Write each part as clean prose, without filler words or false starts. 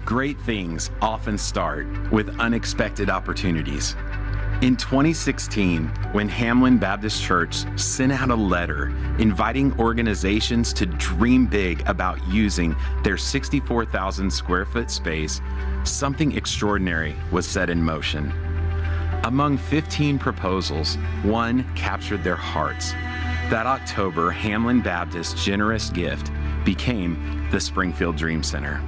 Great things often start with unexpected opportunities. In 2016, when Hamlin Baptist Church sent out a letter inviting organizations to dream big about using their 64,000 square foot space, something extraordinary was set in motion. Among 15 proposals, one captured their hearts. That October, Hamlin Baptist's generous gift became the Springfield Dream Center.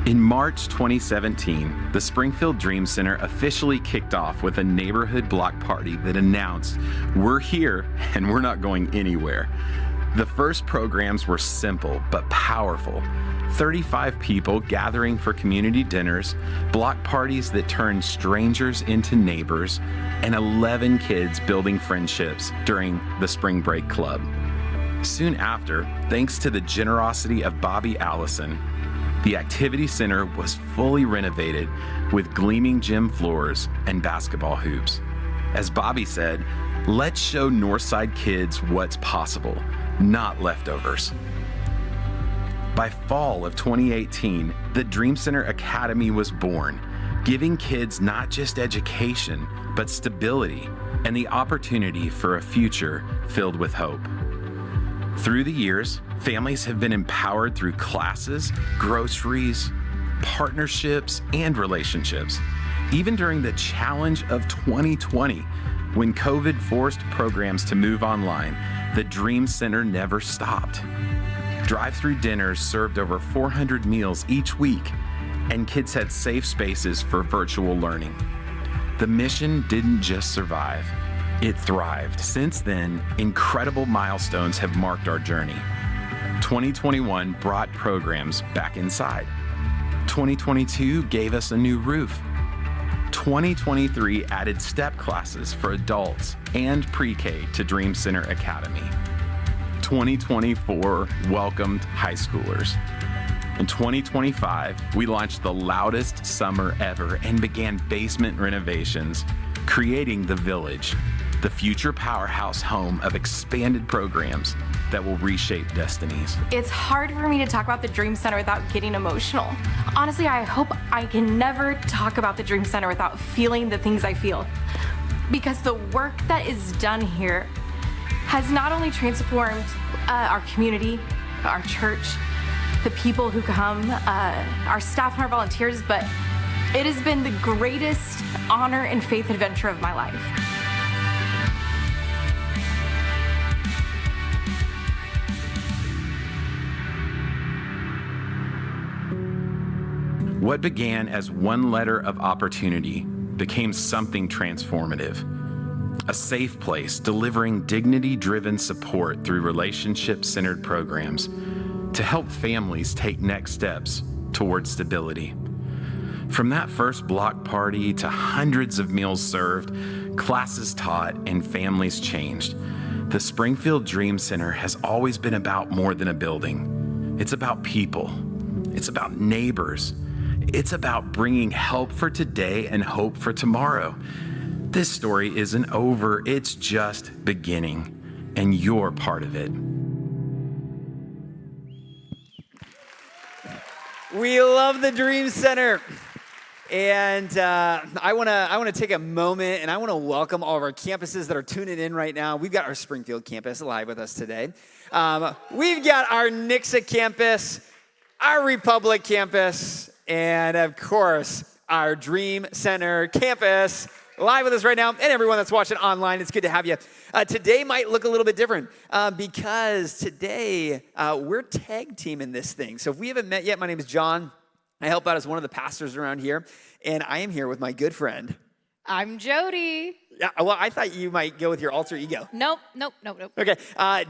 In March 2017, the Springfield Dream Center officially kicked off with a neighborhood block party that announced, "We're here and we're not going anywhere." The first programs were simple but powerful. 35 people gathering for community dinners, block parties that turned strangers into neighbors, and 11 kids building friendships during the Spring Break Club. Soon after, thanks to the generosity of Bobby Allison, the Activity Center was fully renovated with gleaming gym floors and basketball hoops. As Bobby said, "Let's show Northside kids what's possible, not leftovers." By fall of 2018, the Dream Center Academy was born, giving kids not just education, but stability and the opportunity for a future filled with hope. Through the years, families have been empowered through classes, groceries, partnerships, and relationships. Even during the challenge of 2020, when COVID forced programs to move online, the Dream Center never stopped. Drive-through dinners served over 400 meals each week, and kids had safe spaces for virtual learning. The mission didn't just survive, it thrived. Since then, incredible milestones have marked our journey. 2021 brought programs back inside. 2022 gave us a new roof. 2023 added step classes for adults and pre-K to Dream Center Academy. 2024 welcomed high schoolers. In 2025, we launched the loudest summer ever and began basement renovations, creating The Village, the future powerhouse home of expanded programs that will reshape destinies. It's hard for me to talk about the Dream Center without getting emotional. Honestly, I hope I can never talk about the Dream Center without feeling the things I feel. Because the work that is done here has not only transformed our community, our church, the people who come, our staff and our volunteers, but it has been the greatest honor and faith adventure of my life. What began as one letter of opportunity became something transformative. A safe place delivering dignity-driven support through relationship-centered programs to help families take next steps toward stability. From that first block party to hundreds of meals served, classes taught, and families changed, the Springfield Dream Center has always been about more than a building. It's about people. It's about neighbors. It's about bringing help for today and hope for tomorrow. This story isn't over, it's just beginning, and you're part of it. We love the Dream Center. And I want to take a moment and I want to welcome all of our campuses that are tuning in right now. We've got our Springfield campus live with us today. We've got our Nixa campus, our Republic campus, and of course, our Dream Center campus live with us right now. And everyone that's watching online, it's good to have you. Today might look a little bit different because today we're tag teaming this thing. So if we haven't met yet, my name is John. I help out as one of the pastors around here, and I am here with my good friend. I'm Jody. Yeah, well, I thought you might go with your alter ego. Nope. Okay,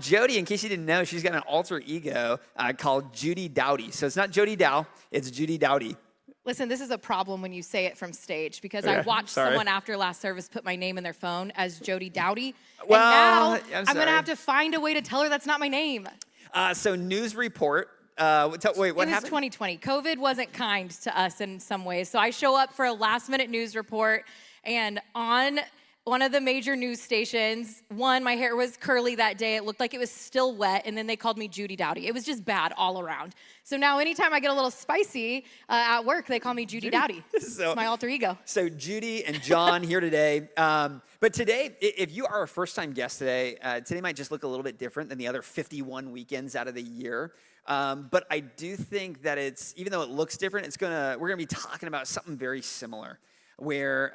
Jody, in case you didn't know, she's got an alter ego called Judy Dowdy. So it's not Jody Dow, it's Judy Dowdy. Listen, this is a problem when you say it from stage because I watched someone after last service put my name in their phone as Jody Dowdy. Well, and now I'm going to have to find a way to tell her that's not my name. So news report. Wait, what happened? It was happened? 2020. COVID wasn't kind to us in some ways. So I show up for a last-minute news report, and on one of the major news stations. One, my hair was curly that day. It looked like it was still wet, and then they called me Judy Dowdy. It was just bad all around. So now anytime I get a little spicy at work, they call me Judy Dowdy. It's my alter ego. So Judy and John here today. But today, if you are a first-time guest today, today might just look a little bit different than the other 51 weekends out of the year. But I do think that even though it looks different, we're gonna be talking about something very similar, where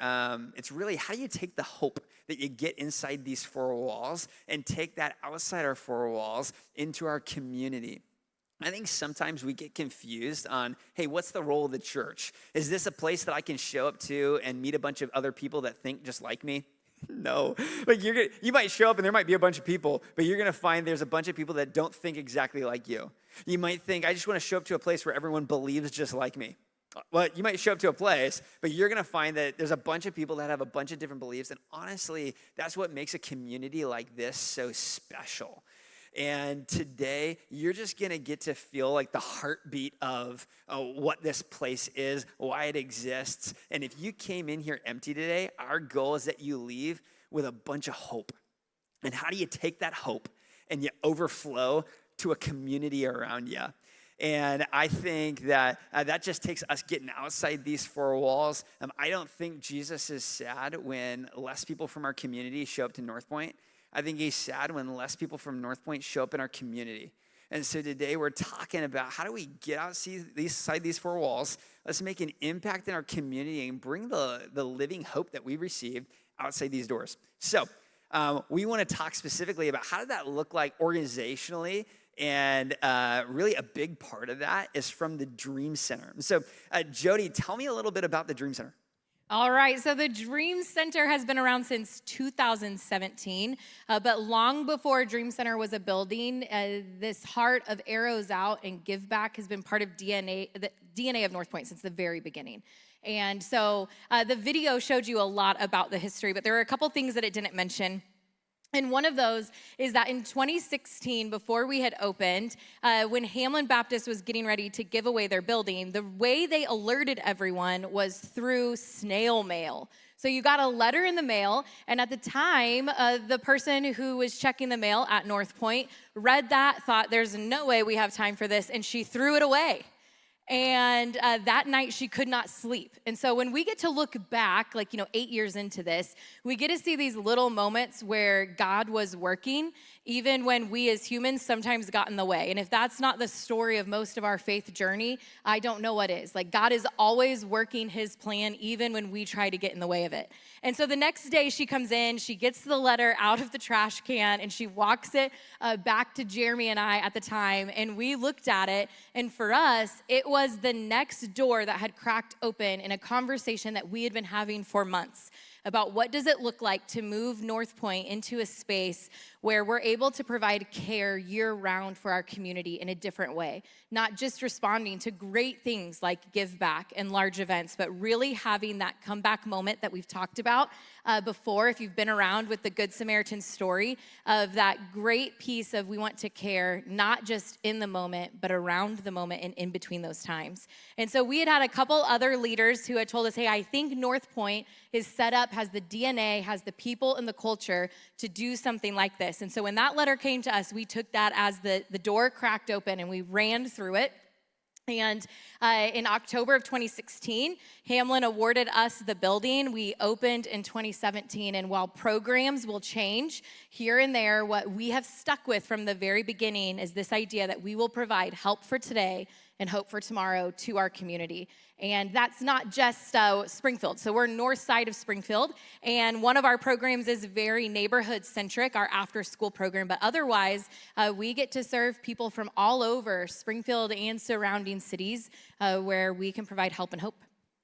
it's really how do you take the hope that you get inside these four walls and take that outside our four walls into our community. I think sometimes we get confused on, hey, what's the role of the church? Is this a place that I can show up to and meet a bunch of other people that think just like me? No. Like you might show up and there might be a bunch of people, but you're gonna find there's a bunch of people that don't think exactly like you. You might think, I just wanna show up to a place where everyone believes just like me. Well, you might show up to a place, but you're going to find that there's a bunch of people that have a bunch of different beliefs. And honestly, that's what makes a community like this so special. And today, you're just going to get to feel like the heartbeat of what this place is, why it exists. And if you came in here empty today, our goal is that you leave with a bunch of hope. And how do you take that hope and you overflow to a community around you? And I think that that just takes us getting outside these four walls. I don't think Jesus is sad when less people from our community show up to North Point. I think he's sad when less people from North Point show up in our community. And so today we're talking about how do we get outside these four walls. Let's make an impact in our community and bring the living hope that we received outside these doors. So we want to talk specifically about how did that look like organizationally. And really a big part of that is from the Dream Center. So Jody, tell me a little bit about the Dream Center. All right, so the Dream Center has been around since 2017, but long before Dream Center was a building, this heart of arrows out and give back has been part of the DNA of North Point since the very beginning. And so the video showed you a lot about the history, but there are a couple things that it didn't mention. And one of those is that in 2016, before we had opened, when Hamlin Baptist was getting ready to give away their building, the way they alerted everyone was through snail mail. So you got a letter in the mail, and at the time, the person who was checking the mail at North Point read that, thought, there's no way we have time for this, and she threw it away. And that night she could not sleep. And so when we get to look back, 8 years into this, we get to see these little moments where God was working, even when we as humans sometimes got in the way. And if that's not the story of most of our faith journey, I don't know what is. God is always working his plan, even when we try to get in the way of it. And so the next day she comes in, she gets the letter out of the trash can, and she walks it back to Jeremy and I at the time. And we looked at it, and for us, it was the next door that had cracked open in a conversation that we had been having for months about what does it look like to move North Point into a space where we're able to provide care year-round for our community in a different way. Not just responding to great things like Give Back and large events, but really having that comeback moment that we've talked about before, if you've been around with the Good Samaritan story, of that great piece of we want to care, not just in the moment, but around the moment and in between those times. And so we had a couple other leaders who had told us, hey, I think North Point is set up, has the DNA, has the people and the culture to do something like this. And so when that letter came to us, we took that as the door cracked open and we ran through it. And in October of 2016, Hamlin awarded us the building. We opened in 2017, and while programs will change here and there, what we have stuck with from the very beginning is this idea that we will provide help for today and hope for tomorrow to our community. And that's not just Springfield. So we're north side of Springfield, and one of our programs is very neighborhood-centric, our after-school program, but otherwise, we get to serve people from all over Springfield and surrounding cities where we can provide help and hope.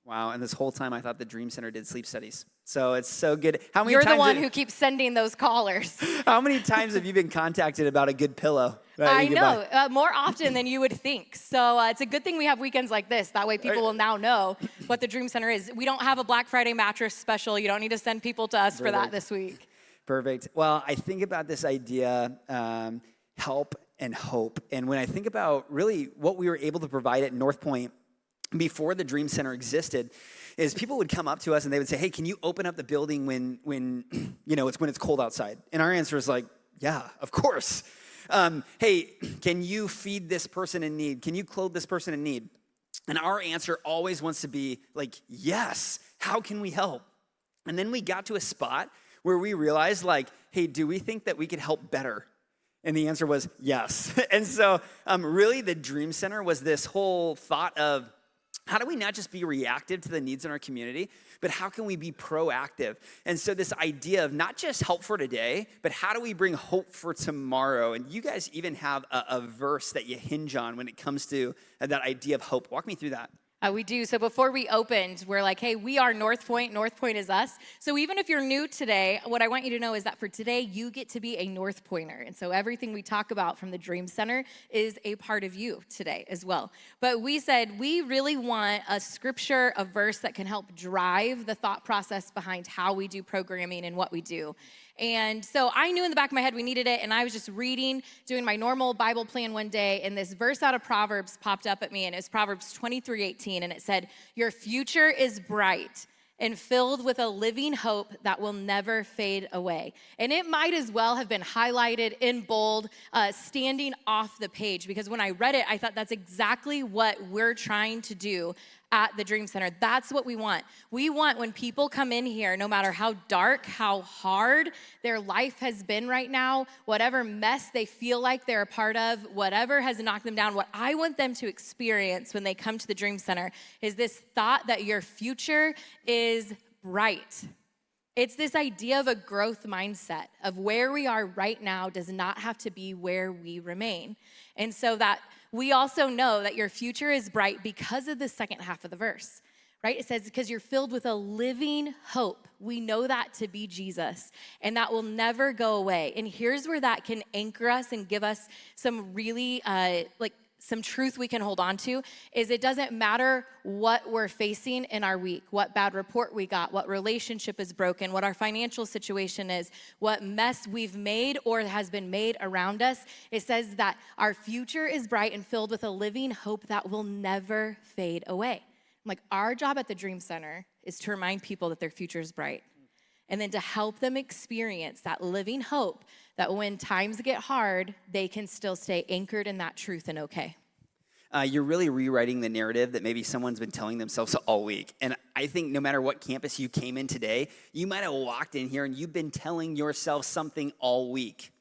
Wow, and this whole time I thought the Dream Center did sleep studies. So it's so good. How many You're times the one who keeps sending those callers. How many times have you been contacted about a good pillow? I know, more often than you would think. So it's a good thing we have weekends like this. That way people will now know what the Dream Center is. We don't have a Black Friday mattress special. You don't need to send people to us for that this week. Perfect. Well, I think about this idea, help and hope. And when I think about really what we were able to provide at North Point, before the Dream Center existed is people would come up to us and they would say, hey, can you open up the building when it's cold outside? And our answer is like, yeah, of course. Hey, can you feed this person in need? Can you clothe this person in need? And our answer always wants to be like, yes, how can we help? And then we got to a spot where we realized like, hey, do we think that we could help better? And the answer was yes. And so really the Dream Center was this whole thought of, how do we not just be reactive to the needs in our community, but how can we be proactive? And so this idea of not just help for today, but how do we bring hope for tomorrow? And you guys even have a verse that you hinge on when it comes to that idea of hope. Walk me through that. We do. So before we opened, we're like, hey, we are North Point. North Point is us. So even if you're new today, what I want you to know is that for today, you get to be a North Pointer. And so everything we talk about from the Dream Center is a part of you today as well. But we said we really want a scripture, a verse that can help drive the thought process behind how we do programming and what we do. And so I knew in the back of my head we needed it, and I was just reading, doing my normal Bible plan one day, and this verse out of Proverbs popped up at me, and it was Proverbs 23:18, and it said, your future is bright and filled with a living hope that will never fade away. And it might as well have been highlighted in bold, standing off the page, because when I read it, I thought that's exactly what we're trying to do at the Dream Center. That's what we want. We want when people come in here, no matter how dark, how hard their life has been right now, whatever mess they feel like they're a part of, whatever has knocked them down, what I want them to experience when they come to the Dream Center is this thought that your future is bright. It's this idea of a growth mindset of where we are right now does not have to be where we remain. And so that we also know that your future is bright because of the second half of the verse, right? It says, because you're filled with a living hope. We know that to be Jesus, and that will never go away. And here's where that can anchor us and give us some really, some truth we can hold on to, is it doesn't matter what we're facing in our week, what bad report we got, what relationship is broken, what our financial situation is, what mess we've made or has been made around us. It says that our future is bright and filled with a living hope that will never fade away. Like, our job at the Dream Center is to remind people that their future is bright, and then to help them experience that living hope that when times get hard, they can still stay anchored in that truth and okay. You're really rewriting the narrative that maybe someone's been telling themselves all week. And I think no matter what campus you came in today, you might have walked in here and you've been telling yourself something all week.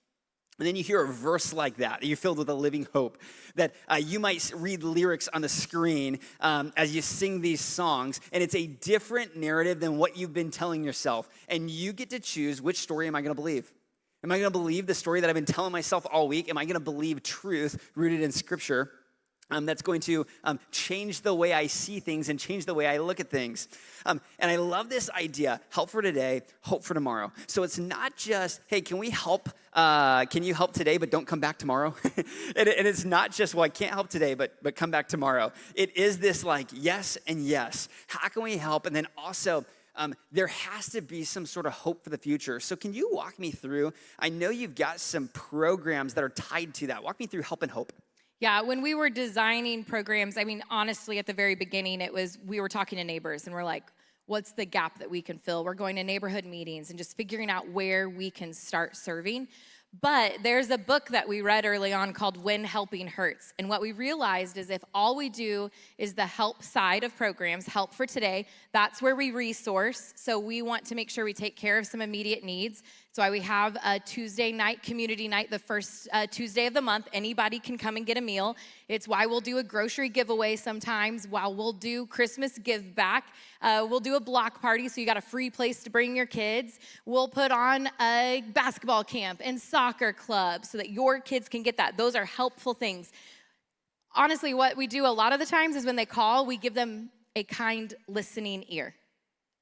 And then you hear a verse like that you're filled with a living hope, that you might read lyrics on the screen as you sing these songs, and it's a different narrative than what you've been telling yourself. And you get to choose, which story am I going to believe? Am I going to believe the story that I've been telling myself all week? Am I going to believe truth rooted in Scripture? That's going to change the way I see things and change the way I look at things. And I love this idea, help for today, hope for tomorrow. So it's not just, hey, can we help? Can you help today, but don't come back tomorrow? and it's not just, well, I can't help today, but come back tomorrow. It is this like, yes and yes. How can we help? And then also, there has to be some sort of hope for the future. So can you walk me through? I know you've got some programs that are tied to that. Walk me through Help and Hope. Yeah, when we were designing programs, I mean, honestly, at the very beginning, we were talking to neighbors, and we're like, what's the gap that we can fill? We're going to neighborhood meetings and just figuring out where we can start serving. But there's a book that we read early on called When Helping Hurts. And what we realized is if all we do is the help side of programs, help for today, that's where we resource. So we want to make sure we take care of some immediate needs. That's why we have a Tuesday night, community night, the first Tuesday of the month. Anybody can come and get a meal. It's why we'll do a grocery giveaway sometimes, while we'll do Christmas give back. We'll do a block party, so you got a free place to bring your kids. We'll put on a basketball camp and soccer club so that your kids can get that. Those are helpful things. Honestly, what we do a lot of the times is when they call, we give them a kind listening ear.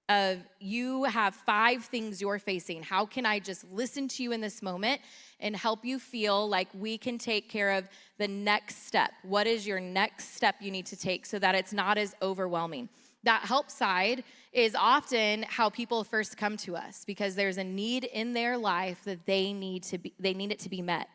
Of you have 5 things you're facing. How can I just listen to you in this moment and help you feel like we can take care of the next step? What is your next step you need to take so that it's not as overwhelming? That help side is often how people first come to us, because there's a need in their life that they need it to be met.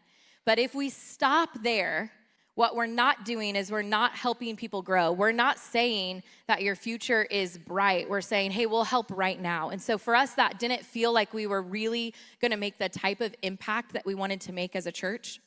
But if we stop there, What we're not doing is we're not helping people grow. We're not saying that your future is bright. We're saying, hey, we'll help right now. And so for us, that didn't feel like we were really going to make the type of impact that we wanted to make as a church.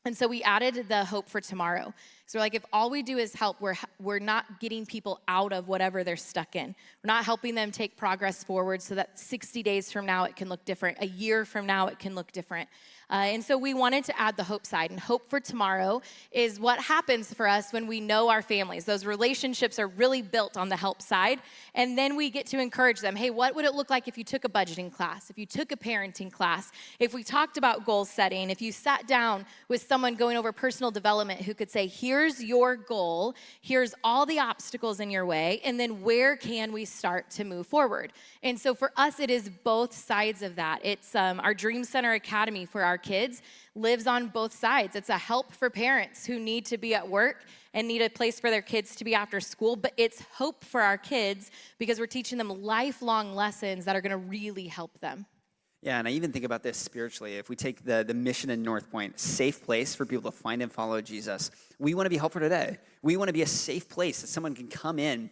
And so we added the hope for tomorrow. So we're like, if all we do is help, we're not getting people out of whatever they're stuck in. We're not helping them take progress forward so that 60 days from now it can look different. A year from now it can look different. And so we wanted to add the hope side. And hope for tomorrow is what happens for us when we know our families. Those relationships are really built on the help side. And then we get to encourage them. Hey, what would it look like if you took a budgeting class, if you took a parenting class, if we talked about goal setting, if you sat down with someone going over personal development who could say, here's your goal, here's all the obstacles in your way, and then where can we start to move forward? And so for us, it is both sides of that. It's our Dream Center Academy for our kids lives on both sides. It's a help for parents who need to be at work and need a place for their kids to be after school, but it's hope for our kids because we're teaching them lifelong lessons that are gonna really help them. Yeah, and I even think about this spiritually. If we take the mission in North Point, safe place for people to find and follow Jesus, we want to be helpful today. We want to be a safe place that someone can come in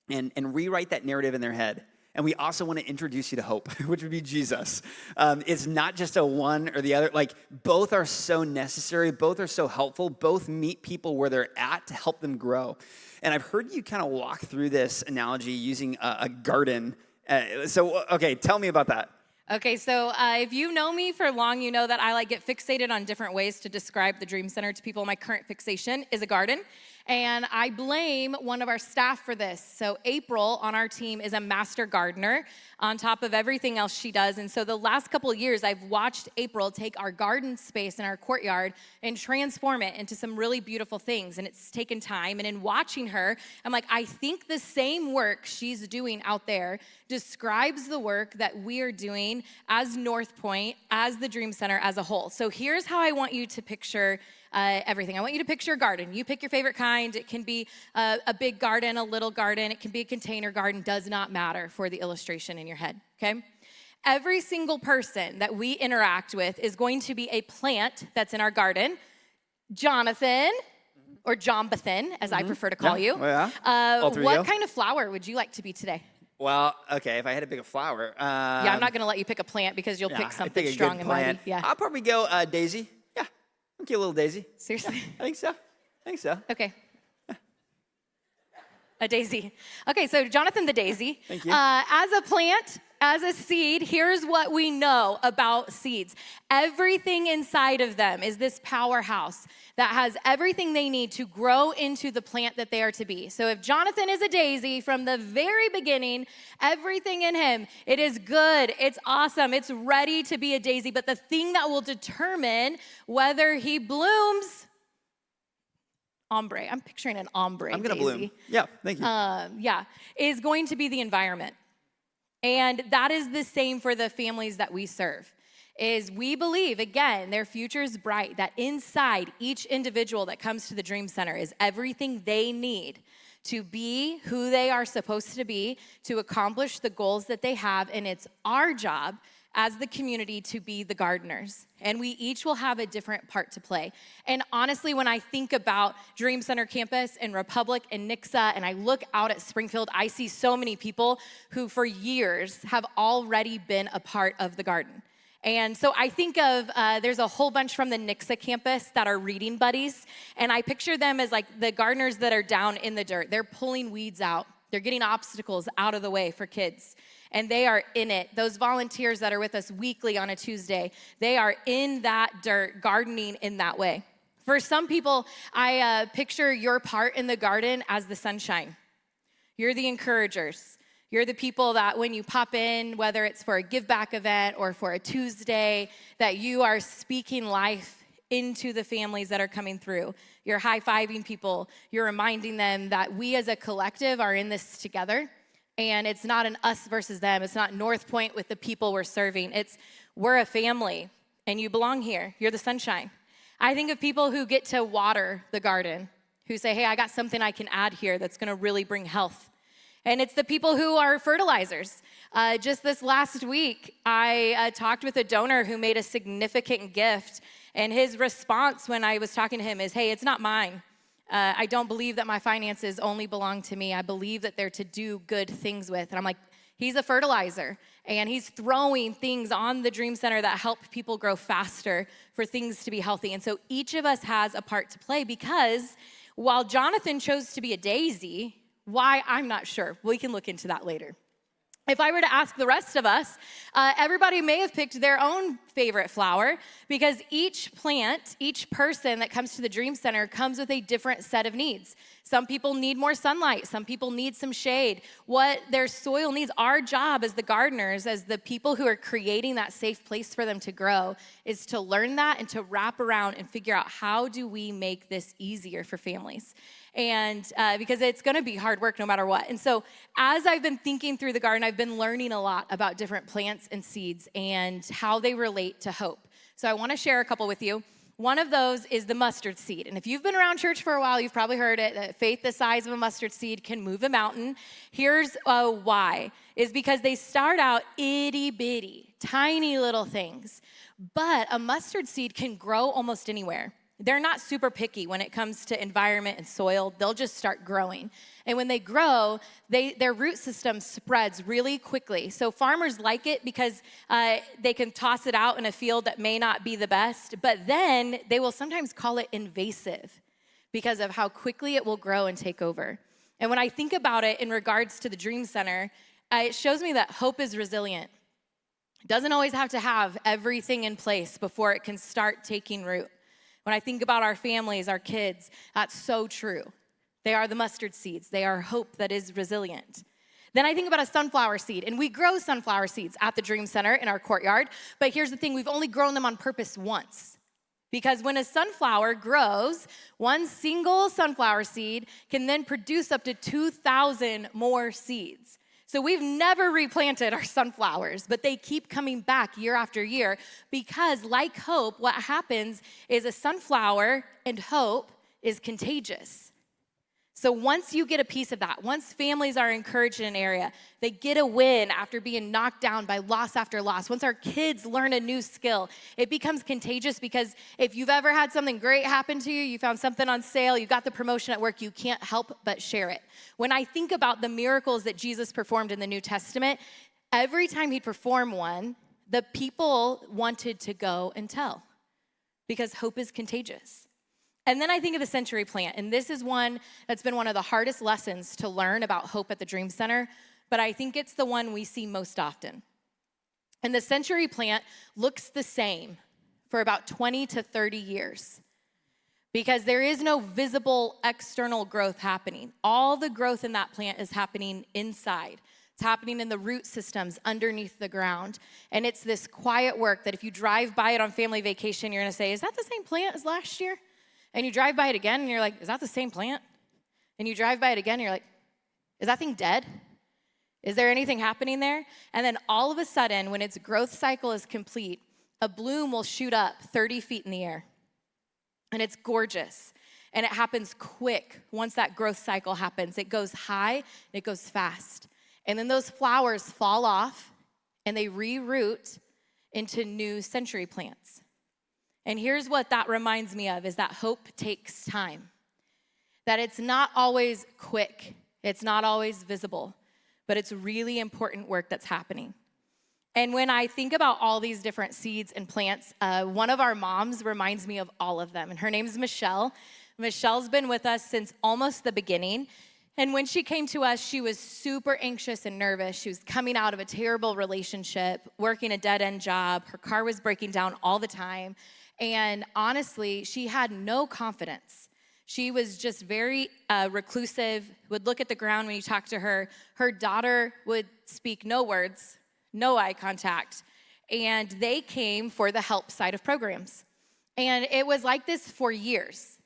and rewrite that narrative in their head. And we also want to introduce you to hope, which would be Jesus. It's not just a one or the other. Like, both are so necessary. Both are so helpful. Both meet people where they're at to help them grow. And I've heard you kind of walk through this analogy using a garden. Okay, tell me about that. Okay, so if you know me for long, you know that I get fixated on different ways to describe the Dream Center to people. My current fixation is a garden, and I blame one of our staff for this. So April on our team is a master gardener on top of everything else she does. And so the last couple of years, I've watched April take our garden space in our courtyard and transform it into some really beautiful things. And it's taken time. And in watching her, I'm like, I think the same work she's doing out there describes the work that we are doing as North Point, as the Dream Center as a whole. So here's how I want you to picture everything. I want you to picture a garden. You pick your favorite kind. It can be a big garden, a little garden. It can be a container garden. Does not matter for the illustration in your head, okay? Every single person that we interact with is going to be a plant that's in our garden. Jonathan, or Jonbathan, as I prefer to call you. What kind of flower would you like to be today? Well, okay, if I had to pick a flower. Yeah, I'm not going to let you pick a plant because you'll pick something strong and mighty. Yeah. I'll probably go daisy. Yeah, I'm cute little daisy. Seriously? Yeah, I think so. Okay. A daisy. Okay, so Jonathan the daisy. Thank you. As a plant, as a seed, here's what we know about seeds. Everything inside of them is this powerhouse that has everything they need to grow into the plant that they are to be. So if Jonathan is a daisy from the very beginning, everything in him, it is good, it's awesome, it's ready to be a daisy. But the thing that will determine whether he blooms, ombre. I'm picturing an ombre. I'm gonna daisy. bloom. Yeah, thank you. Is going to be the environment. And that is the same for the families that we serve. Is we believe, again, their future is bright, that inside each individual that comes to the Dream Center is everything they need to be who they are supposed to be, to accomplish the goals that they have, and it's our job as the community to be the gardeners. And we each will have a different part to play. And honestly, when I think about Dream Center Campus and Republic and Nixa, and I look out at Springfield, I see so many people who for years have already been a part of the garden. And so I think of, there's a whole bunch from the Nixa campus that are reading buddies, and I picture them as like the gardeners that are down in the dirt. They're pulling weeds out. They're getting obstacles out of the way for kids. And they are in it. Those volunteers that are with us weekly on a Tuesday, they are in that dirt, gardening in that way. For some people, I picture your part in the garden as the sunshine. You're the encouragers. You're the people that when you pop in, whether it's for a give back event or for a Tuesday, that you are speaking life into the families that are coming through. You're high-fiving people. You're reminding them that we as a collective are in this together. And it's not an us versus them. It's not North Point with the people we're serving. It's we're a family, and you belong here. You're the sunshine. I think of people who get to water the garden, who say, hey, I got something I can add here that's going to really bring health. And it's the people who are fertilizers. Just this last week, I talked with a donor who made a significant gift. And his response when I was talking to him is, hey, it's not mine. I don't believe that my finances only belong to me. I believe that they're to do good things with. And I'm like, he's a fertilizer. And he's throwing things on the Dream Center that help people grow faster for things to be healthy. And so each of us has a part to play, because while Jonathan chose to be a daisy, why, I'm not sure. We can look into that later. If I were to ask the rest of us, everybody may have picked their own favorite flower, because each plant, each person that comes to the Dream Center comes with a different set of needs. Some people need more sunlight. Some people need some shade. What their soil needs, our job as the gardeners, as the people who are creating that safe place for them to grow, is to learn that and to wrap around and figure out, how do we make this easier for families? And because it's going to be hard work no matter what. And so as I've been thinking through the garden, I've been learning a lot about different plants and seeds and how they relate to hope. So I want to share a couple with you. One of those is the mustard seed. And if you've been around church for a while, you've probably heard it, that faith the size of a mustard seed can move a mountain. Here's why, is because they start out itty bitty, tiny little things. But a mustard seed can grow almost anywhere. They're not super picky when it comes to environment and soil. They'll just start growing. And when they grow, their root system spreads really quickly. So farmers like it because they can toss it out in a field that may not be the best, but then they will sometimes call it invasive because of how quickly it will grow and take over. And when I think about it in regards to the Dream Center, it shows me that hope is resilient. It doesn't always have to have everything in place before it can start taking root. When I think about our families, our kids, that's so true. They are the mustard seeds. They are hope that is resilient. Then I think about a sunflower seed, and we grow sunflower seeds at the Dream Center in our courtyard. But here's the thing, we've only grown them on purpose once. Because when a sunflower grows, one single sunflower seed can then produce up to 2,000 more seeds. So we've never replanted our sunflowers, but they keep coming back year after year, because like hope, what happens is a sunflower and hope is contagious. So once you get a piece of that, once families are encouraged in an area, they get a win after being knocked down by loss after loss. Once our kids learn a new skill, it becomes contagious, because if you've ever had something great happen to you, you found something on sale, you got the promotion at work, you can't help but share it. When I think about the miracles that Jesus performed in the New Testament, every time he'd perform one, the people wanted to go and tell, because hope is contagious. And then I think of the century plant, and this is one that's been one of the hardest lessons to learn about hope at the Dream Center, but I think it's the one we see most often. And the century plant looks the same for about 20 to 30 years, because there is no visible external growth happening. All the growth in that plant is happening inside. It's happening in the root systems underneath the ground. And it's this quiet work that if you drive by it on family vacation, you're gonna say, is that the same plant as last year? And you drive by it again, and you're like, is that the same plant? And you drive by it again, and you're like, is that thing dead? Is there anything happening there? And then all of a sudden, when its growth cycle is complete, a bloom will shoot up 30 feet in the air. And it's gorgeous. And it happens quick. Once that growth cycle happens, it goes high, and it goes fast. And then those flowers fall off, and they reroot into new century plants. And here's what that reminds me of, is that hope takes time. That it's not always quick, it's not always visible, but it's really important work that's happening. And when I think about all these different seeds and plants, one of our moms reminds me of all of them, and her name is Michelle. Michelle's been with us since almost the beginning. And when she came to us, she was super anxious and nervous. She was coming out of a terrible relationship, working a dead-end job. Her car was breaking down all the time. And honestly, she had no confidence. She was just very reclusive, would look at the ground when you talked to her. Her daughter would speak no words, no eye contact. And they came for the help side of programs. And it was like this for years.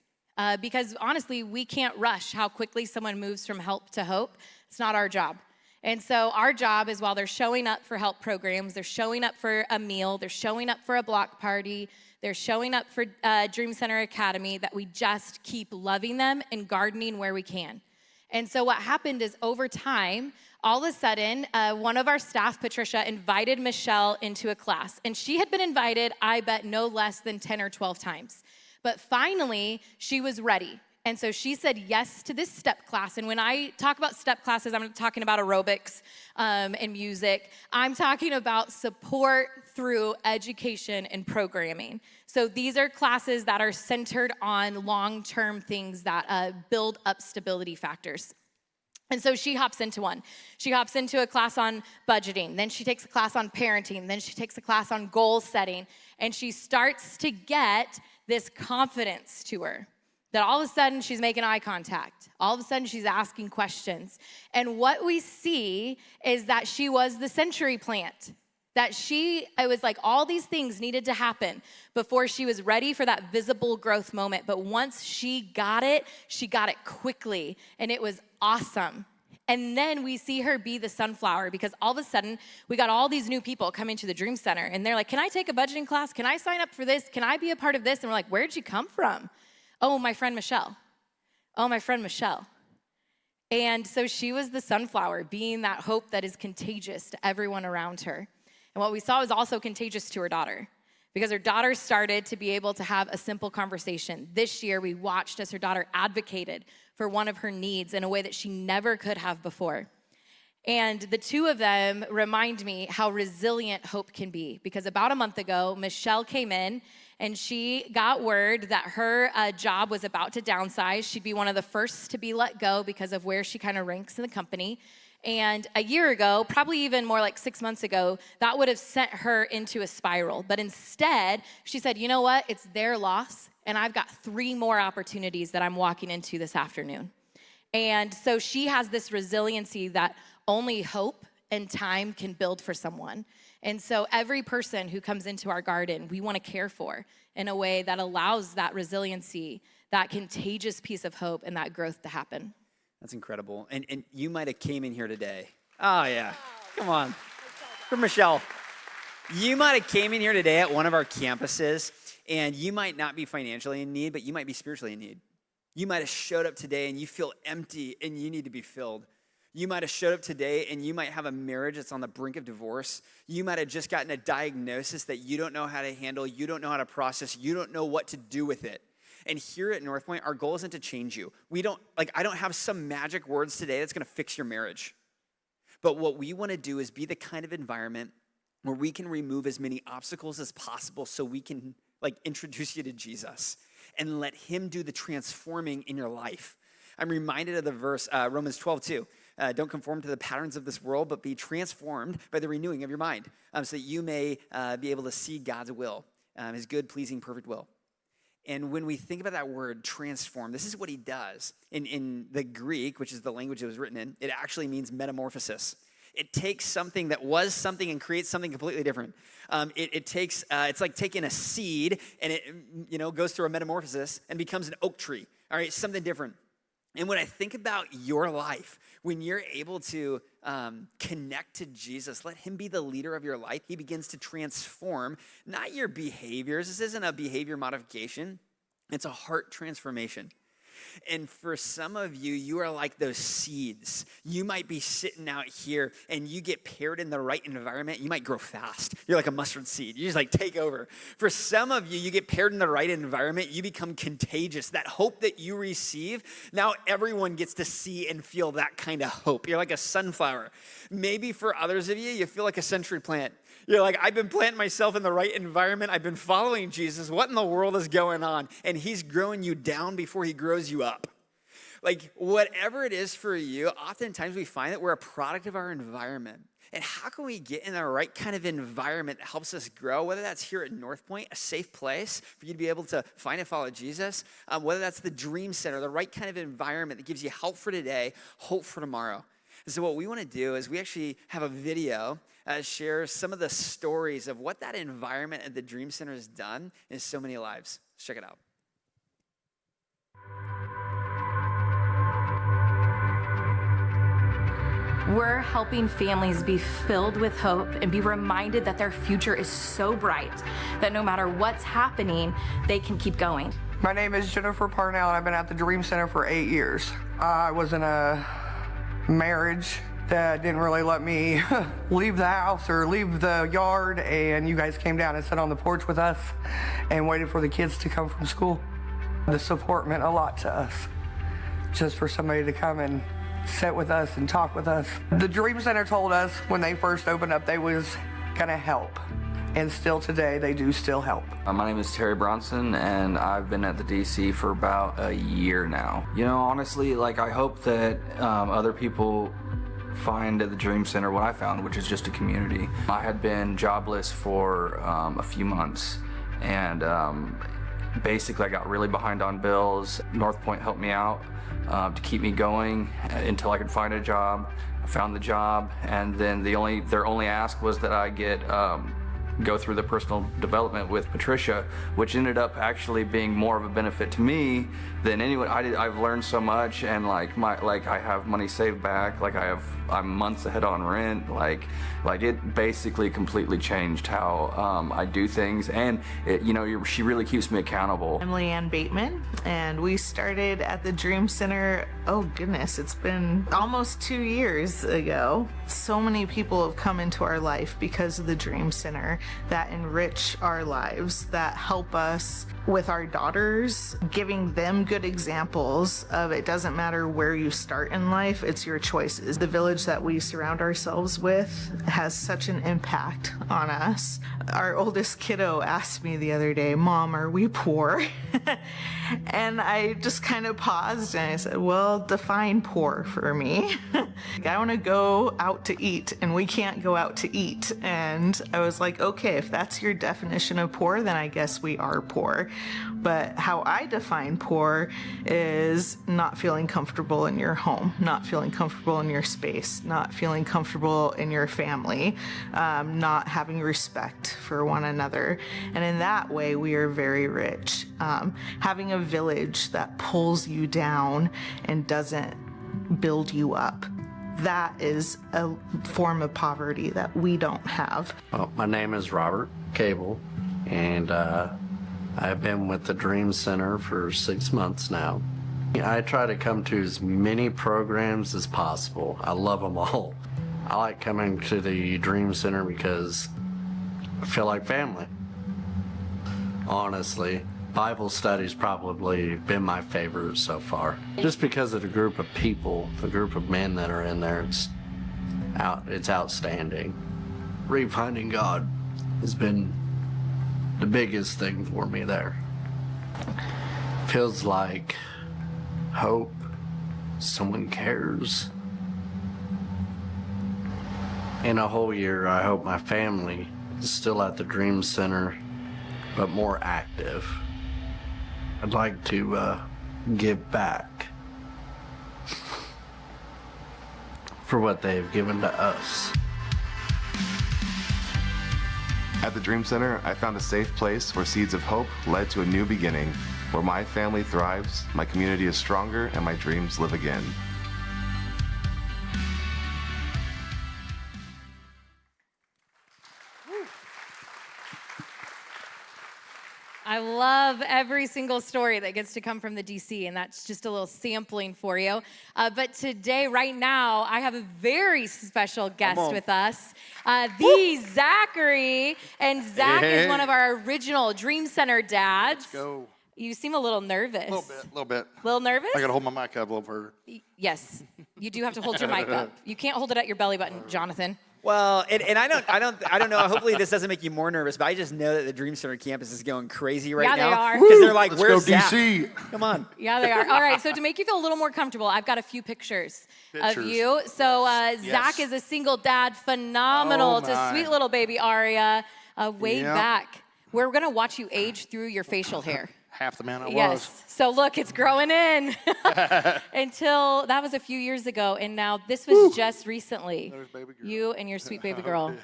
Because honestly, we can't rush how quickly someone moves from help to hope. It's not our job. And so our job is, while they're showing up for help programs, they're showing up for a meal, they're showing up for a block party, they're showing up for Dream Center Academy, that we just keep loving them and gardening where we can. And so what happened is over time, all of a sudden, one of our staff, Patricia, invited Michelle into a class. And she had been invited, I bet, no less than 10 or 12 times. But finally, she was ready. And so she said yes to this step class. And when I talk about step classes, I'm not talking about aerobics and music. I'm talking about support through education and programming. So these are classes that are centered on long-term things that build up stability factors. And so she hops into one. She hops into a class on budgeting. Then she takes a class on parenting. Then she takes a class on goal setting. And she starts to get this confidence to her that all of a sudden she's making eye contact. All of a sudden she's asking questions. And what we see is that she was the century plant. It was like all these things needed to happen before she was ready for that visible growth moment. But once she got it quickly, and it was awesome. And then we see her be the sunflower because all of a sudden we got all these new people coming to the Dream Center, and they're like, can I take a budgeting class? Can I sign up for this? Can I be a part of this? And we're like, where'd you come from? Oh, my friend Michelle. Oh, my friend Michelle. And so she was the sunflower, being that hope that is contagious to everyone around her. And what we saw was also contagious to her daughter, because her daughter started to be able to have a simple conversation. This year, we watched as her daughter advocated for one of her needs in a way that she never could have before. And the two of them remind me how resilient hope can be, because about a month ago, Michelle came in and she got word that her job was about to downsize. She'd be one of the first to be let go because of where she kind of ranks in the company. And a year ago, probably even more like 6 months ago, that would have sent her into a spiral. But instead, she said, you know what? It's their loss, and I've got 3 more opportunities that I'm walking into this afternoon. And so she has this resiliency that only hope and time can build for someone. And so every person who comes into our garden, we want to care for in a way that allows that resiliency, that contagious piece of hope, and that growth to happen. That's incredible. And you might have came in here today. Oh, yeah. Come on. For Michelle. You might have came in here today at one of our campuses, and you might not be financially in need, but you might be spiritually in need. You might have showed up today and you feel empty and you need to be filled. You might have showed up today and you might have a marriage that's on the brink of divorce. You might have just gotten a diagnosis that you don't know how to handle, you don't know how to process, you don't know what to do with it. And here at North Point, our goal isn't to change you. I don't have some magic words today that's gonna fix your marriage. But what we wanna do is be the kind of environment where we can remove as many obstacles as possible so we can introduce you to Jesus and let him do the transforming in your life. I'm reminded of the verse, Romans 12:2. Don't conform to the patterns of this world, but be transformed by the renewing of your mind, so that you may be able to see God's will, his good, pleasing, perfect will. And when we think about that word, transform, this is what he does. In the Greek, which is the language it was written in, it actually means metamorphosis. It takes something that was something and creates something completely different. It's like taking a seed and it goes through a metamorphosis and becomes an oak tree. All right, something different. And when I think about your life, when you're able to connect to Jesus, let him be the leader of your life, he begins to transform, not your behaviors. This isn't a behavior modification. It's a heart transformation. And for some of you, you are like those seeds. You might be sitting out here and you get paired in the right environment. You might grow fast. You're like a mustard seed. You just take over. For some of you, you get paired in the right environment. You become contagious. That hope that you receive, now everyone gets to see and feel that kind of hope. You're like a sunflower. Maybe for others of you, you feel like a century plant. You're like, I've been planting myself in the right environment. I've been following Jesus. What in the world is going on? And he's growing you down before he grows you up. Whatever it is for you, oftentimes we find that we're a product of our environment. And how can we get in the right kind of environment that helps us grow, whether that's here at North Point, a safe place for you to be able to find and follow Jesus, whether that's the Dream Center, the right kind of environment that gives you help for today, hope for tomorrow. And so what we want to do is we actually have a video share some of the stories of what that environment at the Dream Center has done in so many lives. Let's check it out. We're helping families be filled with hope and be reminded that their future is so bright that no matter what's happening, they can keep going. My name is Jennifer Parnell, and I've been at the Dream Center for 8 years. I was in a marriage that didn't really let me leave the house or leave the yard, and you guys came down and sat on the porch with us and waited for the kids to come from school. The support meant a lot to us, just for somebody to come and sit with us and talk with us. The Dream Center told us when they first opened up they was gonna help, and still today they do still help. My name is Terry Bronson, and I've been at the DC for about a year now. You know, honestly, like, I hope that other people find at the Dream Center what I found, which is just a community. I had been jobless for a few months, and basically I got really behind on bills. North Point helped me out to keep me going until I could find a job. I found the job, and then their only ask was that I go through the personal development with Patricia, which ended up actually being more of a benefit to me than anyone. I've learned so much, and I have money saved back. I'm months ahead on rent. Like it basically completely changed how I do things, and she really keeps me accountable. I'm Leanne Bateman, and we started at the Dream Center, oh goodness, it's been almost 2 years ago. So many people have come into our life because of the Dream Center that enrich our lives, that help us with our daughters, giving them good examples of it doesn't matter where you start in life, it's your choices. The village that we surround ourselves with has such an impact on us. Our oldest kiddo asked me the other day, Mom, are we poor? And I just kind of paused and I said, well, define poor for me. I want to go out to eat and we can't go out to eat. And I was like, okay, if that's your definition of poor, then I guess we are poor. But how I define poor is not feeling comfortable in your home, not feeling comfortable in your space, not feeling comfortable in your family, not having respect for one another. And in that way, we are very rich. Having a village that pulls you down and doesn't build you up. That is a form of poverty that we don't have. Well, my name is Robert Cable, and I've been with the Dream Center for 6 months now. I try to come to as many programs as possible. I love them all. I like coming to the Dream Center because I feel like family. Honestly, Bible study's probably been my favorite so far. Just because of the group of people, the group of men that are in there, it's outstanding. Refinding God has been the biggest thing for me there. Feels like hope, someone cares. In a whole year, I hope my family is still at the Dream Center, but more active. I'd like to give back for what they've given to us. At the Dream Center, I found a safe place where seeds of hope led to a new beginning, where my family thrives, my community is stronger, and my dreams live again. I love every single story that gets to come from the DC, and that's just a little sampling for you. But today, right now, I have a very special guest with us, the Zachary. And Zach is one of our original Dream Center dads. Let's go. You seem a little nervous. A little bit. A little nervous? I gotta hold my mic up a little further. Yes, you do have to hold your mic up. You can't hold it at your belly button, Jonathan. Well, and I don't know. Hopefully, this doesn't make you more nervous, but I just know that the Dream Center campus is going crazy right now. Yeah, they are. Because they're like, Let's "Where's go, Zach? DC. Come on." Yeah, they are. All right, so to make you feel a little more comfortable, I've got a few pictures. Of you. So Zach is a single dad, phenomenal to sweet little baby Aria, way back. We're gonna watch you age through your facial hair. Half the man I was. Yes. So look, it's growing in. Until that was a few years ago, and now this was just recently. There's baby girl. You and your sweet baby girl.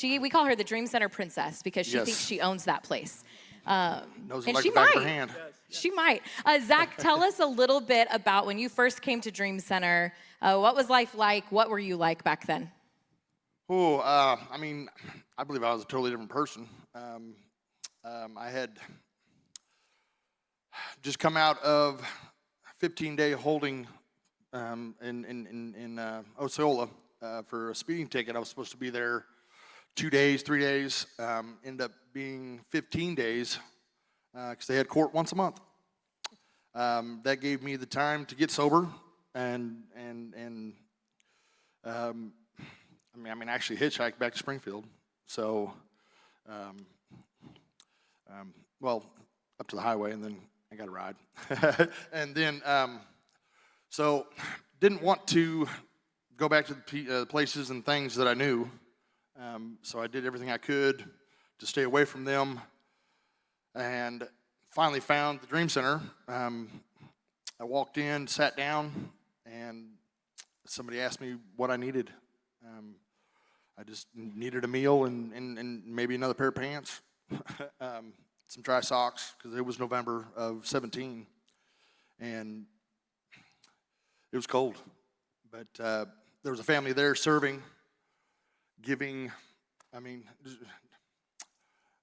We call her the Dream Center princess because she thinks she owns that place. Knows it And like she the back of might. her hand. She might. Zach, tell us a little bit about when you first came to Dream Center. What was life like? What were you like back then? Oh, I mean, I believe I was a totally different person. I had just come out of 15-day holding in Osceola for a speeding ticket. I was supposed to be there 2 days, 3 days. Ended up being 15 days because they had court once a month. That gave me the time to get sober and I mean, actually hitchhiked back to Springfield. So, well, up to the highway, and then I got a ride. And then, so didn't want to go back to the places and things that I knew. So I did everything I could to stay away from them, and finally found the Dream Center. I walked in, sat down, and somebody asked me what I needed. I just needed a meal and maybe another pair of pants, some dry socks, because it was November of 17, and it was cold. But there was a family there serving, giving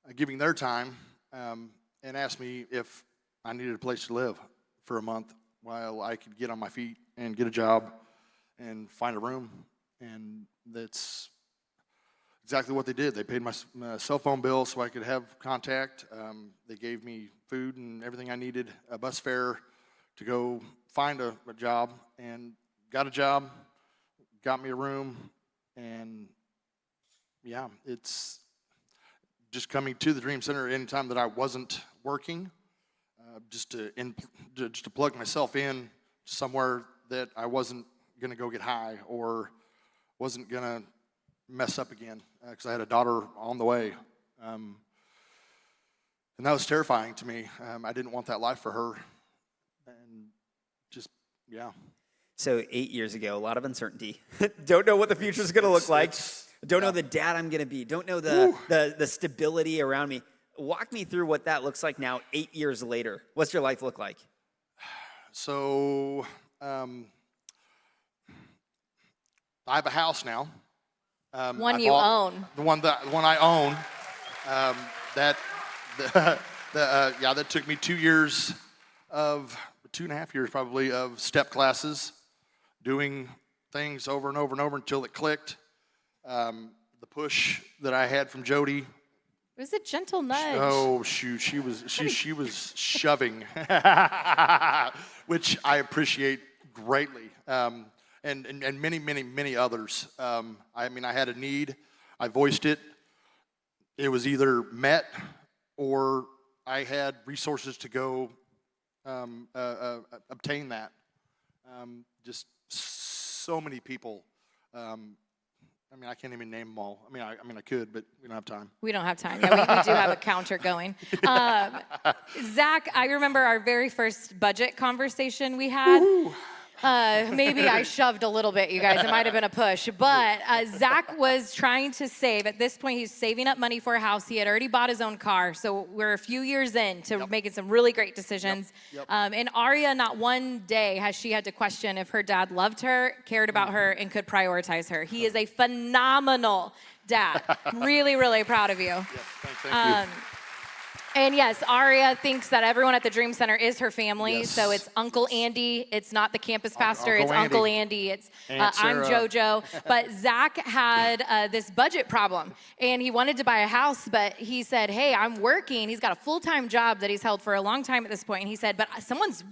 their time, and asked me if I needed a place to live for a month while I could get on my feet and get a job and find a room. And that's exactly what they did. They paid my cell phone bill so I could have contact. They gave me food and everything I needed, a bus fare to go find a job, and got a job, got me a room, and yeah, it's just coming to the Dream Center anytime that I wasn't working, just to plug myself in somewhere that I wasn't going to go get high or wasn't going to mess up again, because I had a daughter on the way. And that was terrifying to me. I didn't want that life for her. And just, yeah. So 8 years ago, a lot of uncertainty. Don't know what the future is going to look like. Don't know the dad I'm going to be. Don't know the stability around me. Walk me through what that looks like now, 8 years later. What's your life look like? So I have a house now. One you own. The one I own. That took me 2 years of 2.5 years probably of step classes, doing things over and over and over until it clicked. The push that I had from Jody. It was a gentle nudge. Oh shoot, she was shoving, which I appreciate greatly. And many others. I mean, I had a need, I voiced it. It was either met or I had resources to go obtain that. Just so many people. I mean, I can't even name them all. I mean, I could, but we don't have time. We don't have time. Yeah, we do have a counter going. Zach, I remember our very first budget conversation we had. Maybe I shoved a little bit, you guys. It might have been a push. But Zach was trying to save. At this point, he's saving up money for a house. He had already bought his own car. So we're a few years in to making some really great decisions. And Aria, not one day has she had to question if her dad loved her, cared about her, and could prioritize her. He is a phenomenal dad. Really, really proud of you. Yes, thank you. And yes, Aria thinks that everyone at the Dream Center is her family. Yes. So it's Uncle Andy. It's not the campus pastor. Uncle it's Andy. Uncle Andy. It's Aunt I'm Sarah. JoJo. But Zach had this budget problem, and he wanted to buy a house, but he said, "Hey, I'm working." He's got a full-time job that he's held for a long time at this point, and he said, "But someone's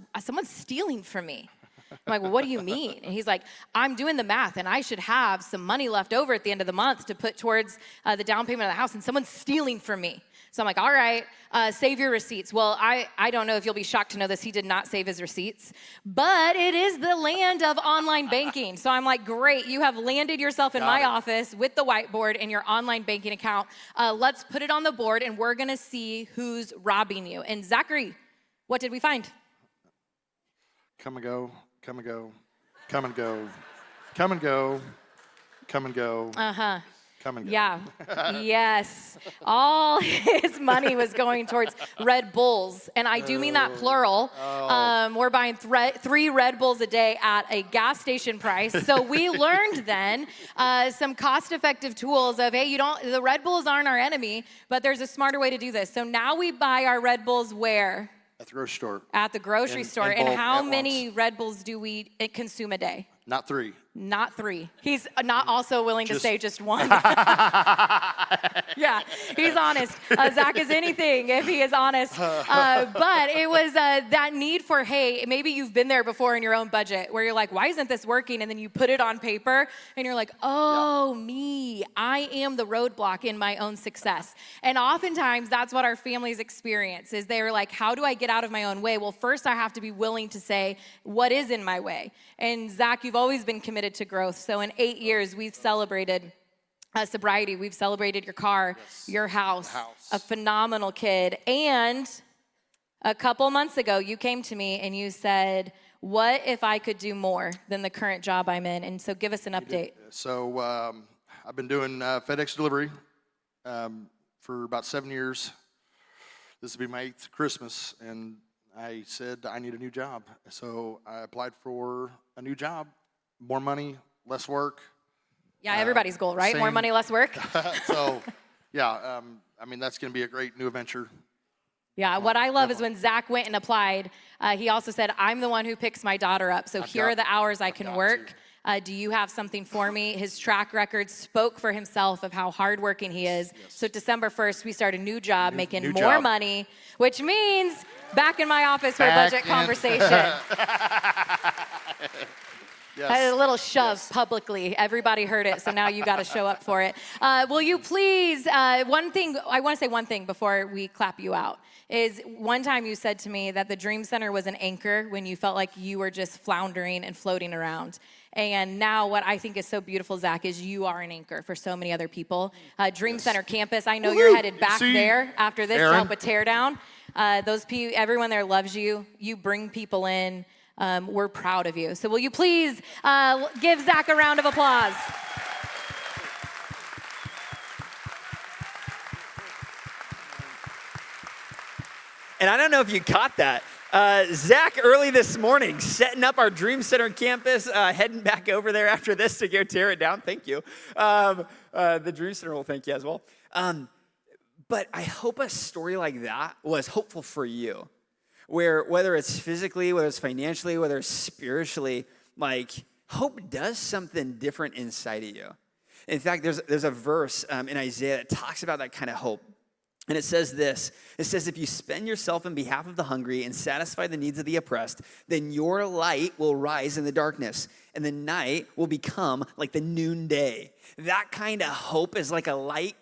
stealing from me." I'm like, "Well, what do you mean?" And he's like, "I'm doing the math, and I should have some money left over at the end of the month to put towards the down payment of the house, and someone's stealing from me." So I'm like, "All right, save your receipts." Well, I don't know if you'll be shocked to know this. He did not save his receipts, but it is the land of online banking. So I'm like, "Great, you have landed yourself in my office with the whiteboard and your online banking account. Let's put it on the board, and we're going to see who's robbing you." And Zachary, what did we find? Come and go, come and go, come and go, come and go, come and go. Uh-huh. Come and go. Yeah, yes. All his money was going towards Red Bulls, and I do mean that plural. We're buying 3 Red Bulls a day at a gas station price. So we learned then some cost-effective tools of, hey, the Red Bulls aren't our enemy, but there's a smarter way to do this. So now we buy our Red Bulls where? At the grocery store. At the grocery store. And both how at many once. Red Bulls do we consume a day? Not 3. Not 3. He's not also willing to say just 1. Yeah, he's honest. Zach is anything if he is honest. But it was that need for, hey, maybe you've been there before in your own budget where you're like, why isn't this working? And then you put it on paper and you're like, oh, me, I am the roadblock in my own success. And oftentimes that's what our families experience is they're like, how do I get out of my own way? Well, first I have to be willing to say, what is in my way? And Zach, you've always been committed to growth. So in 8 years, we've celebrated sobriety. We've celebrated your car, your house, a phenomenal kid. And a couple months ago, you came to me and you said, what if I could do more than the current job I'm in? And so give us an update. So I've been doing FedEx delivery for about 7 years. This will be my 8th Christmas, and I said I need a new job. So I applied for a new job, more money, less work. Yeah, everybody's goal, right? More money, less work. So, yeah, I mean, that's going to be a great new adventure. Yeah, what I love is when Zach went and applied, he also said, I'm the one who picks my daughter up, so here are the hours I can work. Do you have something for me? His track record spoke for himself of how hardworking he is. So December 1st, we start a new job, making more money, which means back in my office for a budget conversation. Yes. I had a little shove publicly. Everybody heard it, so now you got to show up for it. Will you please, one thing, I want to say one thing before we clap you out, is one time you said to me that the Dream Center was an anchor when you felt like you were just floundering and floating around. And now what I think is so beautiful, Zach, is you are an anchor for so many other people. Dream Center campus, I know you're headed back there after this to help with teardown. Everyone there loves you. You bring people in. We're proud of you. So will you please give Zach a round of applause? And I don't know if you caught that. Zach, early this morning, setting up our Dream Center campus, heading back over there after this to go tear it down. Thank you. The Dream Center will thank you as well. But I hope a story like that was hopeful for you. Where whether it's physically, whether it's financially, whether it's spiritually, like hope does something different inside of you. In fact, there's a verse in Isaiah that talks about that kind of hope. And it says this, it says, if you spend yourself in behalf of the hungry and satisfy the needs of the oppressed, then your light will rise in the darkness and the night will become like the noonday. That kind of hope is like a light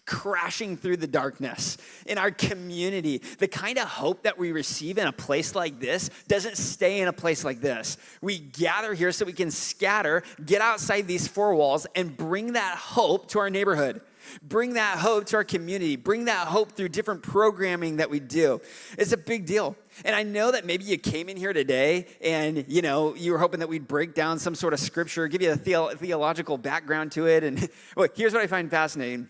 crashing through the darkness in our community. The kind of hope that we receive in a place like this doesn't stay in a place like this. We gather here so we can scatter, get outside these 4 walls, and bring that hope to our neighborhood. Bring that hope to our community. Bring that hope through different programming that we do. It's a big deal. And I know that maybe you came in here today and, you were hoping that we'd break down some sort of scripture, give you a theological background to it. And well, here's what I find fascinating.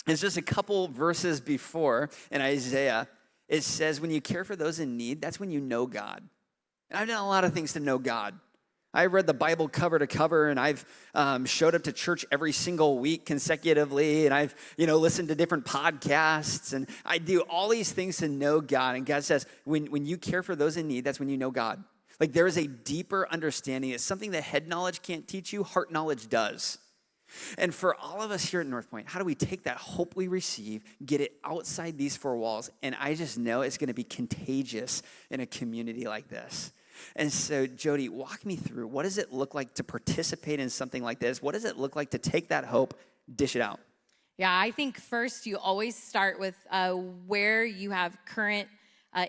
It's just a couple verses before in Isaiah. It says, when you care for those in need, that's when you know God. And I've done a lot of things to know God. I read the Bible cover to cover, and I've showed up to church every single week consecutively, and I've, listened to different podcasts, and I do all these things to know God. And God says, when you care for those in need, that's when you know God. Like there is a deeper understanding. It's something that head knowledge can't teach you, heart knowledge does. And for all of us here at North Point, how do we take that hope we receive, get it outside these 4 walls? And I just know it's going to be contagious in a community like this. And so, Jody, walk me through. What does it look like to participate in something like this? What does it look like to take that hope, dish it out? Yeah, I think first you always start with where you have current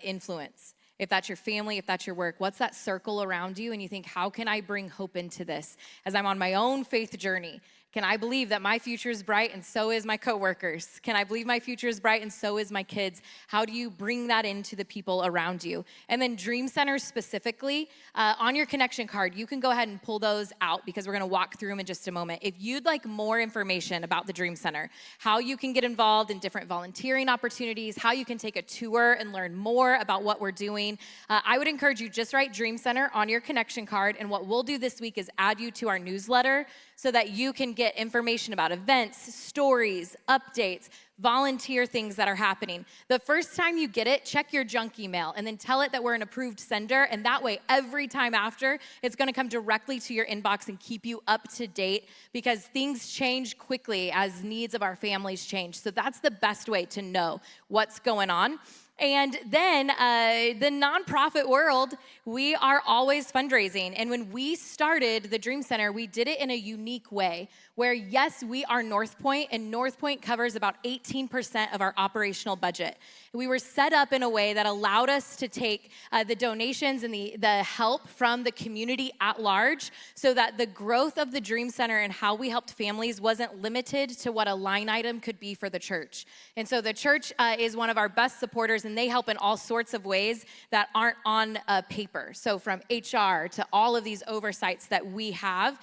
influence. If that's your family, if that's your work, what's that circle around you? And you think, how can I bring hope into this? As I'm on my own faith journey, can I believe that my future is bright and so is my coworkers? Can I believe my future is bright and so is my kids? How do you bring that into the people around you? And then Dream Center specifically, on your connection card, you can go ahead and pull those out because we're gonna walk through them in just a moment. If you'd like more information about the Dream Center, how you can get involved in different volunteering opportunities, how you can take a tour and learn more about what we're doing, I would encourage you just write Dream Center on your connection card. And what we'll do this week is add you to our newsletter so that you can get get information about events, stories, updates, volunteer things that are happening. The first time you get it, check your junk email and then tell it that we're an approved sender. And that way, every time after, it's going to come directly to your inbox and keep you up to date, because things change quickly as needs of our families change. So that's the best way to know what's going on. And then the nonprofit world, we are always fundraising. And when we started the Dream Center, we did it in a unique way where, yes, we are North Point, and North Point covers about 18% of our operational budget. We were set up in a way that allowed us to take the donations and the help from the community at large, so that the growth of the Dream Center and how we helped families wasn't limited to what a line item could be for the church. And so the church is one of our best supporters, and they help in all sorts of ways that aren't on paper. So from HR to all of these oversights that we have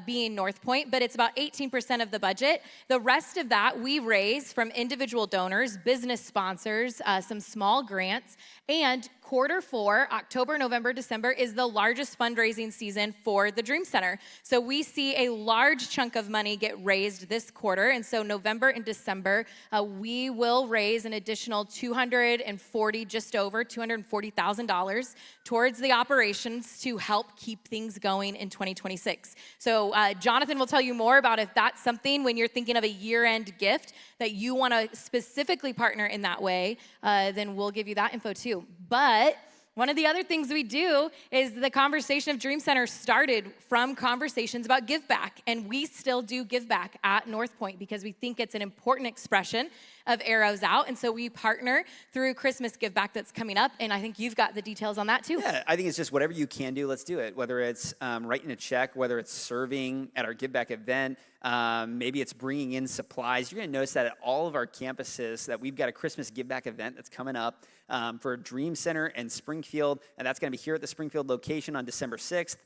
being North Point, but it's about 18% of the budget. The rest of that we raise from individual donors, business sponsors, some small grants, and Q4, October, November, December, is the largest fundraising season for the Dream Center. So we see a large chunk of money get raised this quarter. And so November and December, we will raise an additional just over $240,000 towards the operations to help keep things going in 2026. So Jonathan will tell you more about if that's something, when you're thinking of a year-end gift, that you want to specifically partner in that way, then we'll give you that info too. But one of the other things we do is the conversation of Dream Center started from conversations about give back, and we still do give back at North Point because we think it's an important expression of Arrows Out, and so we partner through Christmas give back that's coming up, and I think you've got the details on that too. Yeah, I think it's just whatever you can do, let's do it. Whether it's writing a check, whether it's serving at our give back event, maybe it's bringing in supplies. You're going to notice that at all of our campuses that we've got a Christmas give back event that's coming up for Dream Center and Springfield, and that's going to be here at the Springfield location on December 6th.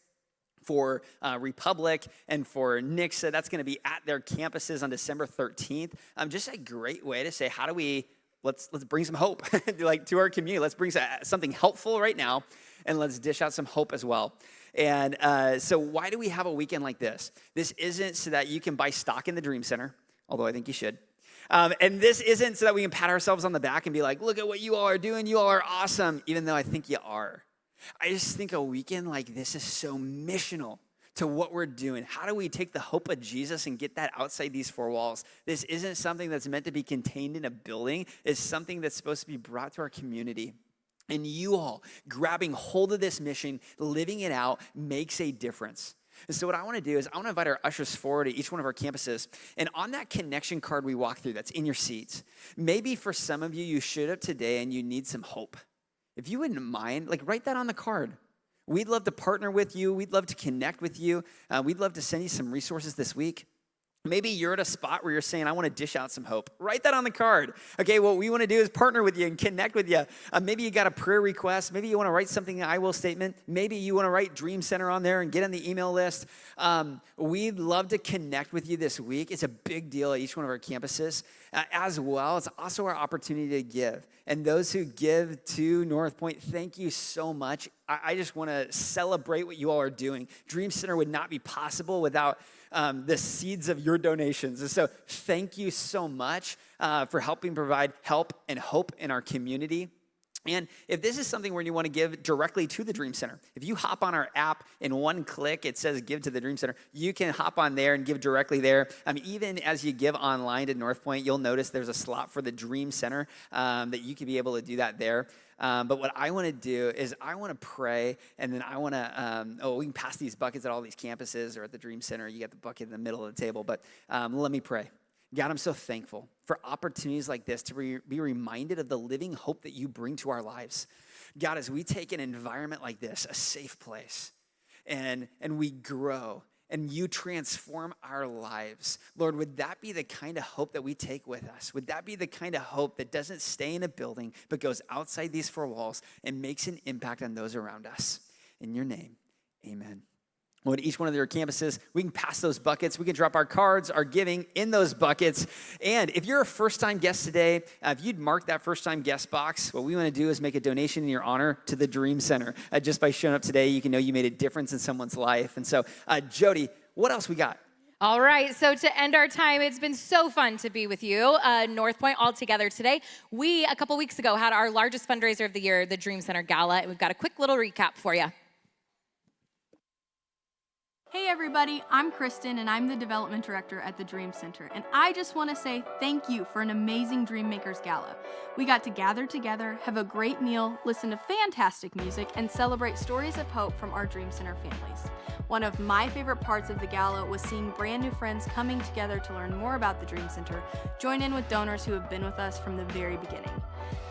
For Republic and for Nixa, that's going to be at their campuses on December 13th. Just a great way to say, how do we, let's bring some hope like to our community. Let's bring something helpful right now, and let's dish out some hope as well. And so why do we have a weekend like this? This isn't so that you can buy stock in the Dream Center, although I think you should. And this isn't so that we can pat ourselves on the back and be like, look at what you all are doing. You all are awesome, even though I think you are. I just think a weekend like this is so missional to what we're doing. How do we take the hope of Jesus and get that outside these four walls? This isn't something that's meant to be contained in a building. It's something that's supposed to be brought to our community. And you all grabbing hold of this mission, living it out, makes a difference. And so what I want to do is I want to invite our ushers forward to each one of our campuses. And on that connection card we walk through that's in your seats, maybe for some of you, you showed up today and you need some hope. If you wouldn't mind, write that on the card. We'd love to partner with you. We'd love to connect with you. We'd love to send you some resources this week. Maybe you're at a spot where you're saying, I want to dish out some hope. Write that on the card. Okay, what we want to do is partner with you and connect with you. Maybe you got a prayer request. Maybe you want to write something, an I will statement. Maybe you want to write Dream Center on there and get on the email list. We'd love to connect with you this week. It's a big deal at each one of our campuses. As well, it's also our opportunity to give. And those who give to North Point, thank you so much. I just want to celebrate what you all are doing. Dream Center would not be possible without the seeds of your donations. And so thank you so much for helping provide help and hope in our community. And if this is something where you want to give directly to the Dream Center, if you hop on our app, in one click, it says give to the Dream Center, you can hop on there and give directly there. Even as you give online to North Point, you'll notice there's a slot for the Dream Center that you can be able to do that there. But what I want to do is I want to pray, and then I want to, we can pass these buckets at all these campuses or at the Dream Center. You got the bucket in the middle of the table, but let me pray. God, I'm so thankful for opportunities like this to be reminded of the living hope that you bring to our lives. God, as we take an environment like this, a safe place, and we grow, and you transform our lives, Lord, would that be the kind of hope that we take with us? Would that be the kind of hope that doesn't stay in a building, but goes outside these four walls and makes an impact on those around us? In your name, amen. Well, at each one of their campuses, we can pass those buckets. We can drop our cards, our giving in those buckets. And if you're a first-time guest today, if you'd mark that first-time guest box, what we want to do is make a donation in your honor to the Dream Center. Just by showing up today, you can know you made a difference in someone's life. And so, Jody, what else we got? All right, so to end our time, it's been so fun to be with you, North Point, all together today. We, a couple weeks ago, had our largest fundraiser of the year, the Dream Center Gala, and we've got a quick little recap for you. Hey everybody, I'm Kristen and I'm the Development Director at the Dream Center, and I just want to say thank you for an amazing Dream Makers Gala. We got to gather together, have a great meal, listen to fantastic music, and celebrate stories of hope from our Dream Center families. One of my favorite parts of the gala was seeing brand new friends coming together to learn more about the Dream Center, join in with donors who have been with us from the very beginning.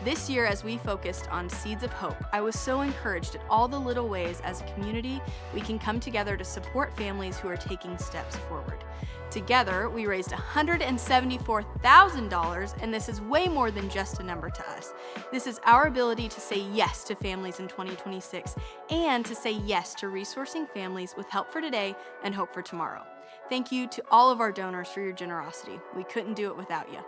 This year, as we focused on Seeds of Hope, I was so encouraged at all the little ways as a community we can come together to support families who are taking steps forward. Together, we raised $174,000, and this is way more than just a number to us. This is our ability to say yes to families in 2026 and to say yes to resourcing families with help for today and hope for tomorrow. Thank you to all of our donors for your generosity. We couldn't do it without you.